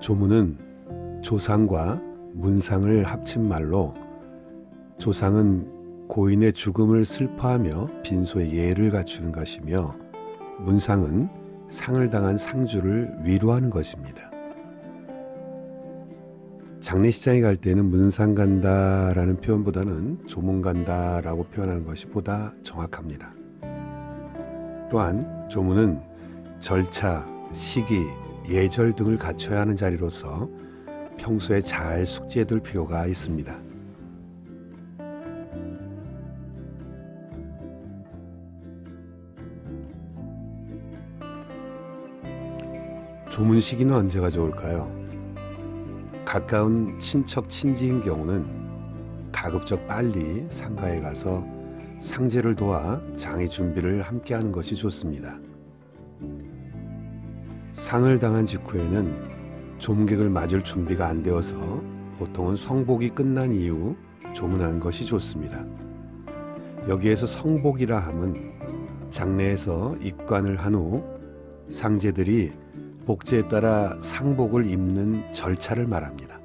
조문은 조상과 문상을 합친 말로, 조상은 고인의 죽음을 슬퍼하며 빈소의 예를 갖추는 것이며, 문상은 상을 당한 상주를 위로하는 것입니다. 장례식장에 갈 때는 문상 간다라는 표현보다는 조문 간다라고 표현하는 것이 보다 정확합니다. 또한 조문은 절차, 시기, 예절 등을 갖춰야 하는 자리로서 평소에 잘 숙지해둘 필요가 있습니다. 조문 시기는 언제가 좋을까요? 가까운 친척, 친지인 경우는 가급적 빨리 상가에 가서 상제를 도와 장의 준비를 함께 하는 것이 좋습니다. 상을 당한 직후에는 조문객을 맞을 준비가 안 되어서 보통은 성복이 끝난 이후 조문하는 것이 좋습니다. 여기에서 성복이라 함은 장례에서 입관을 한 후 상제들이 복제에 따라 상복을 입는 절차를 말합니다.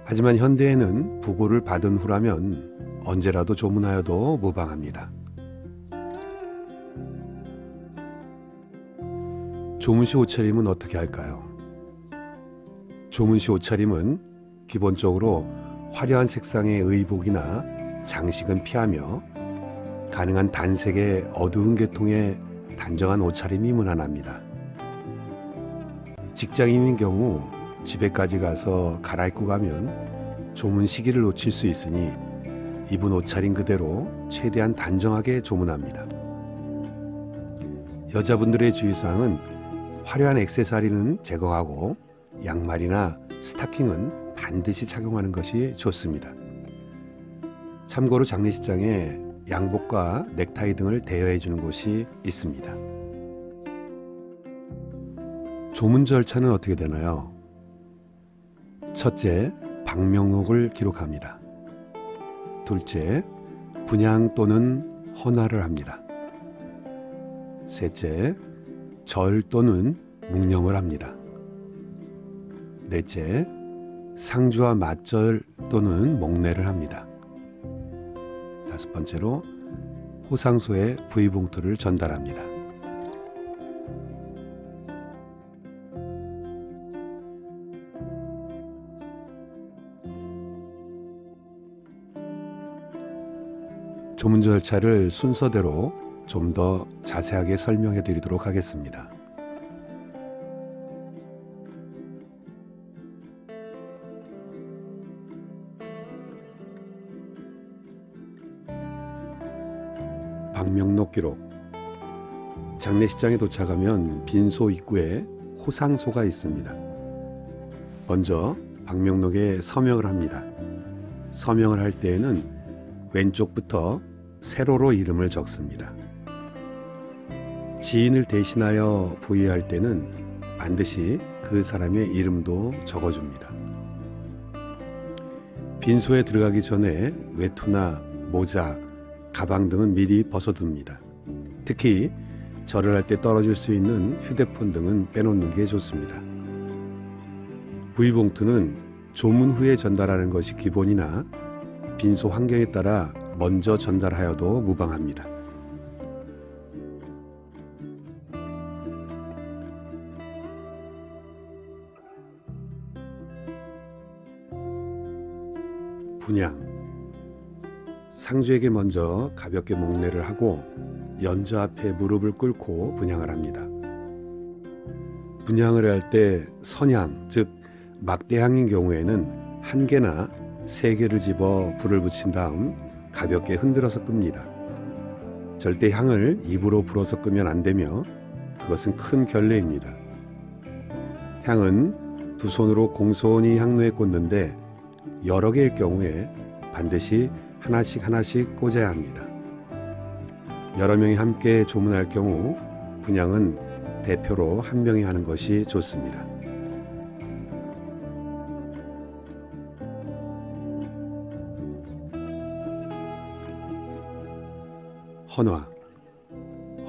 하지만 현대에는 부고를 받은 후라면 언제라도 조문하여도 무방합니다. 조문시 옷차림은 어떻게 할까요? 조문시 옷차림은 기본적으로 화려한 색상의 의복이나 장식은 피하며 가능한 단색의 어두운 계통의 단정한 옷차림이 무난합니다. 직장인인 경우 집에까지 가서 갈아입고 가면 조문 시기를 놓칠 수 있으니 입은 옷차림 그대로 최대한 단정하게 조문합니다. 여자분들의 주의사항은 화려한 액세서리는 제거하고 양말이나 스타킹은 반드시 착용하는 것이 좋습니다. 참고로 장례식장에 양복과 넥타이 등을 대여해 주는 곳이 있습니다. 조문 절차는 어떻게 되나요? 첫째, 방명록을 기록합니다. 둘째, 분향 또는 헌화를 합니다. 셋째, 절 또는 묵념을 합니다. 넷째, 상주와 맞절 또는 목례를 합니다. 다섯 번째로 호상소에 부의봉투를 전달합니다. 조문 절차를 순서대로 좀 더 자세하게 설명해 드리도록 하겠습니다. 방명록 기록. 장례식장에 도착하면 빈소 입구에 호상소가 있습니다. 먼저 방명록에 서명을 합니다. 서명을 할 때에는 왼쪽부터 세로로 이름을 적습니다. 지인을 대신하여 부의할 때는 반드시 그 사람의 이름도 적어줍니다. 빈소에 들어가기 전에 외투나 모자, 가방 등은 미리 벗어둡니다. 특히 절을 할 때 떨어질 수 있는 휴대폰 등은 빼놓는 게 좋습니다. 부의봉투는 조문 후에 전달하는 것이 기본이나 빈소 환경에 따라 먼저 전달하여도 무방합니다. 분향. 상주에게 먼저 가볍게 목례를 하고 연좌 앞에 무릎을 꿇고 분향을 합니다. 분향을 할 때 선향, 즉 막대향인 경우에는 1개나 3개를 집어 불을 붙인 다음 가볍게 흔들어서 끕니다. 절대 향을 입으로 불어서 끄면 안 되며 그것은 큰 결례입니다. 향은 두 손으로 공손히 향로에 꽂는데 여러 개일 경우에 반드시 하나씩 꽂아야 합니다. 여러 명이 함께 조문할 경우 분향은 대표로 한 명이 하는 것이 좋습니다. 헌화.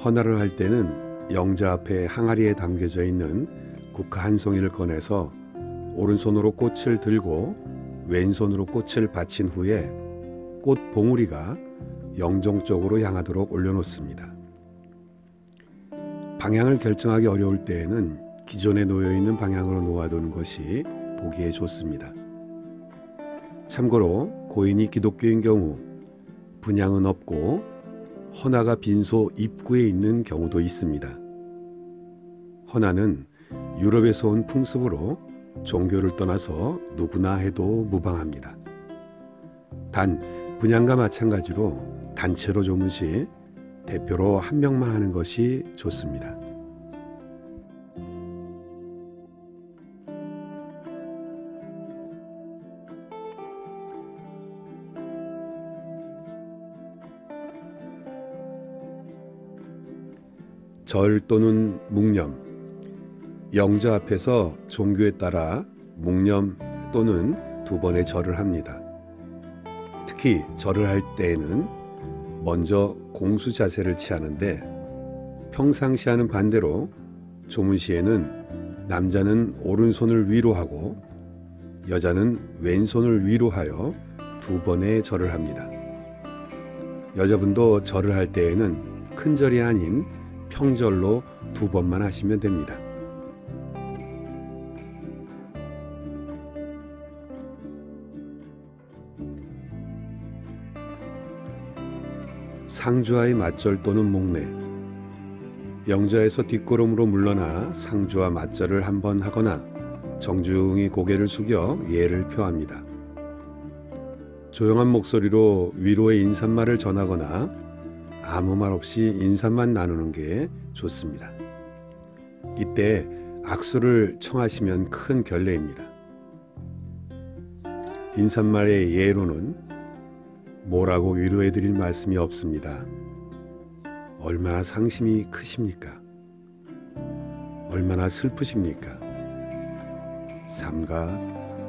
헌화를 할 때는 영자 앞에 항아리에 담겨져 있는 국화 한 송이를 꺼내서 오른손으로 꽃을 들고 왼손으로 꽃을 받친 후에 꽃 봉우리가 영정 쪽으로 향하도록 올려놓습니다. 방향을 결정하기 어려울 때에는 기존에 놓여있는 방향으로 놓아두는 것이 보기에 좋습니다. 참고로 고인이 기독교인 경우 분향은 없고 헌화가 빈소 입구에 있는 경우도 있습니다. 헌화는 유럽에서 온 풍습으로 종교를 떠나서 누구나 해도 무방합니다. 단 분향과 마찬가지로 단체로 조문 시 대표로 한 명만 하는 것이 좋습니다. 절 또는 묵념. 영자 앞에서 종교에 따라 묵념 또는 2번의 절을 합니다. 특히 절을 할 때에는 먼저 공수 자세를 취하는데 평상시와는 반대로 조문 시에는 남자는 오른손을 위로 하고 여자는 왼손을 위로 하여 2번의 절을 합니다. 여자분도 절을 할 때에는 큰 절이 아닌 평절로 2번만 하시면 됩니다. 상주와의 맞절 또는 목례. 영자에서 뒷걸음으로 물러나 상주와 맞절을 한번 하거나 정중히 고개를 숙여 예를 표합니다. 조용한 목소리로 위로의 인사말을 전하거나 아무 말 없이 인사만 나누는 게 좋습니다. 이때 악수를 청하시면 큰 결례입니다. 인사말의 예로는 뭐라고 위로해 드릴 말씀이 없습니다. 얼마나 상심이 크십니까? 얼마나 슬프십니까? 삼가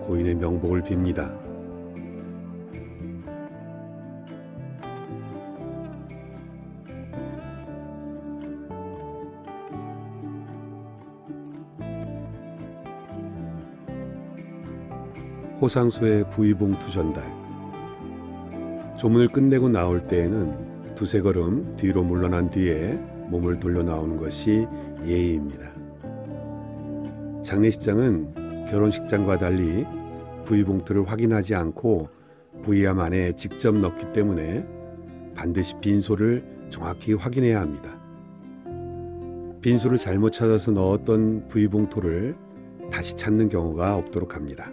고인의 명복을 빕니다. 호상소의 부의봉투 전달. 조문을 끝내고 나올 때에는 2-3걸음 뒤로 물러난 뒤에 몸을 돌려 나오는 것이 예의입니다. 장례식장은 결혼식장과 달리 부의봉투를 확인하지 않고 부의함 안에 직접 넣기 때문에 반드시 빈소를 정확히 확인해야 합니다. 빈소를 잘못 찾아서 넣었던 부의봉투를 다시 찾는 경우가 없도록 합니다.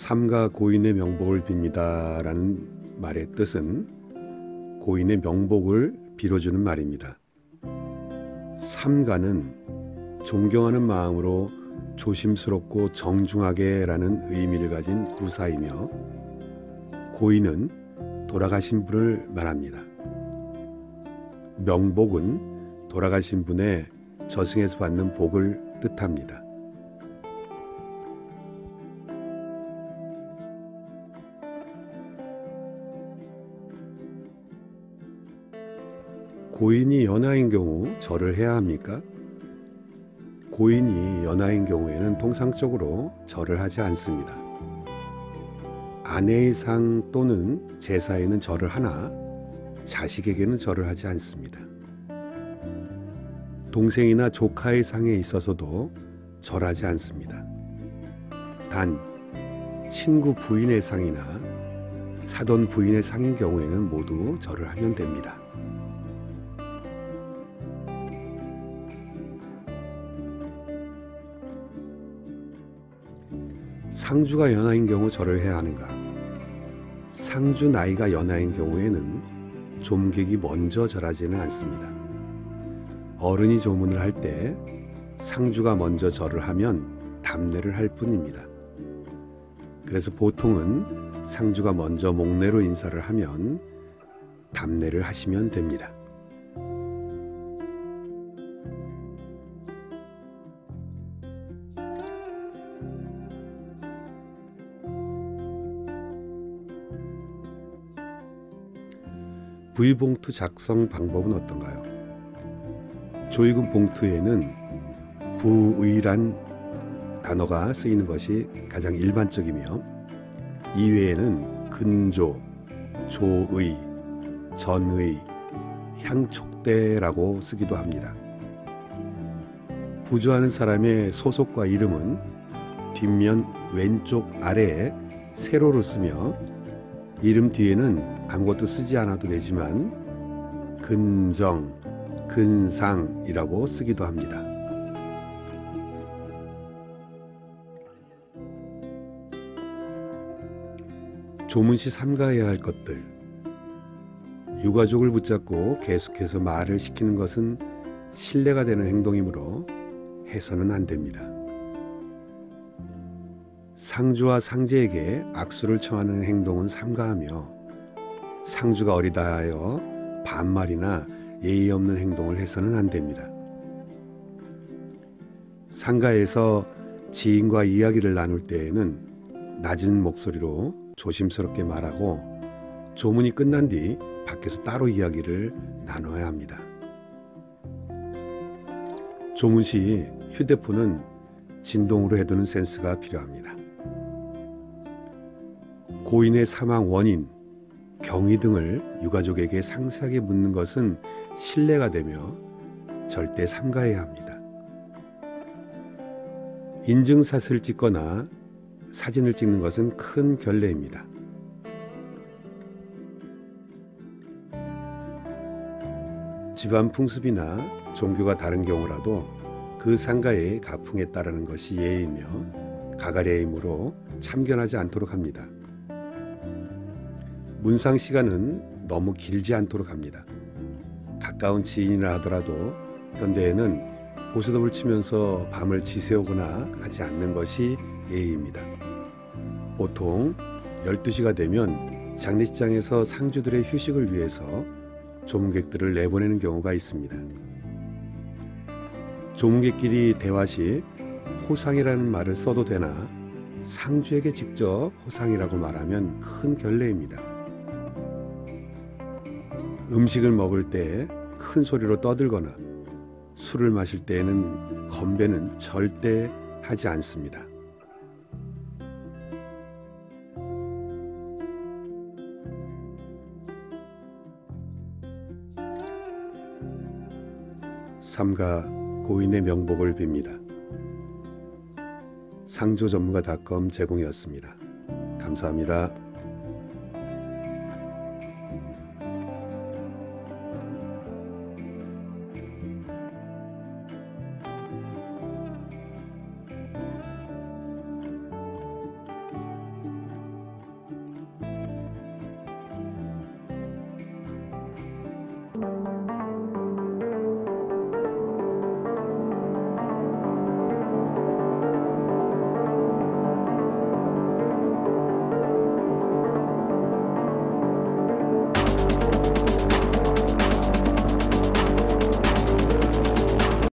삼가 고인의 명복을 빕니다 라는 말의 뜻은 고인의 명복을 빌어주는 말입니다. 삼가는 존경하는 마음으로 조심스럽고 정중하게 라는 의미를 가진 구사이며 고인은 돌아가신 분을 말합니다. 명복은 돌아가신 분의 저승에서 받는 복을 뜻합니다. 고인이 연하인 경우 절을 해야 합니까? 고인이 연하인 경우에는 통상적으로 절을 하지 않습니다. 아내의 상 또는 제사에는 절을 하나 자식에게는 절을 하지 않습니다. 동생이나 조카의 상에 있어서도 절하지 않습니다. 단 친구 부인의 상이나 사돈 부인의 상인 경우에는 모두 절을 하면 됩니다. 상주가 연하인 경우 절을 해야 하는가? 상주 나이가 연하인 경우에는 좀객이 먼저 절하지는 않습니다. 어른이 조문을 할 때 상주가 먼저 절을 하면 답례를 할 뿐입니다. 그래서 보통은 상주가 먼저 목례로 인사를 하면 답례를 하시면 됩니다. V봉투 작성 방법은 어떤가요? 조익은 봉투에는 부의란 단어가 쓰이는 것이 가장 일반적이며 이외에는 근조, 조의, 전의, 향촉대라고 쓰기도 합니다. 부조하는 사람의 소속과 이름은 뒷면 왼쪽 아래에 세로를 쓰며 이름 뒤에는 아무것도 쓰지 않아도 되지만 근정, 근상이라고 쓰기도 합니다. 조문 시 삼가해야 할 것들. 유가족을 붙잡고 계속해서 말을 시키는 것은 신뢰가 되는 행동이므로 해서는 안 됩니다. 상주와 상제에게 악수를 청하는 행동은 삼가하며 상주가 어리다 하여 반말이나 예의 없는 행동을 해서는 안 됩니다. 상가에서 지인과 이야기를 나눌 때에는 낮은 목소리로 조심스럽게 말하고 조문이 끝난 뒤 밖에서 따로 이야기를 나눠야 합니다. 조문 시 휴대폰은 진동으로 해두는 센스가 필요합니다. 고인의 사망 원인, 경위 등을 유가족에게 상세하게 묻는 것은 신뢰가 되며 절대 삼가해야 합니다. 인증샷을 찍거나 사진을 찍는 것은 큰 결례입니다. 집안 풍습이나 종교가 다른 경우라도 그 상가의 가풍에 따르는 것이 예의이며 가가랴이므로 참견하지 않도록 합니다. 문상 시간은 너무 길지 않도록 합니다. 가까운 지인이라 하더라도 현대에는 고스톱을 치면서 밤을 지새우거나 하지 않는 것이 예의입니다. 보통 12시가 되면 장례식장에서 상주들의 휴식을 위해서 조문객들을 내보내는 경우가 있습니다. 조문객끼리 대화 시 호상이라는 말을 써도 되나 상주에게 직접 호상이라고 말하면 큰 결례입니다. 음식을 먹을 때 큰 소리로 떠들거나 술을 마실 때에는 건배는 절대 하지 않습니다. 삼가 고인의 명복을 빕니다. 상조전문가.com 제공이었습니다. 감사합니다.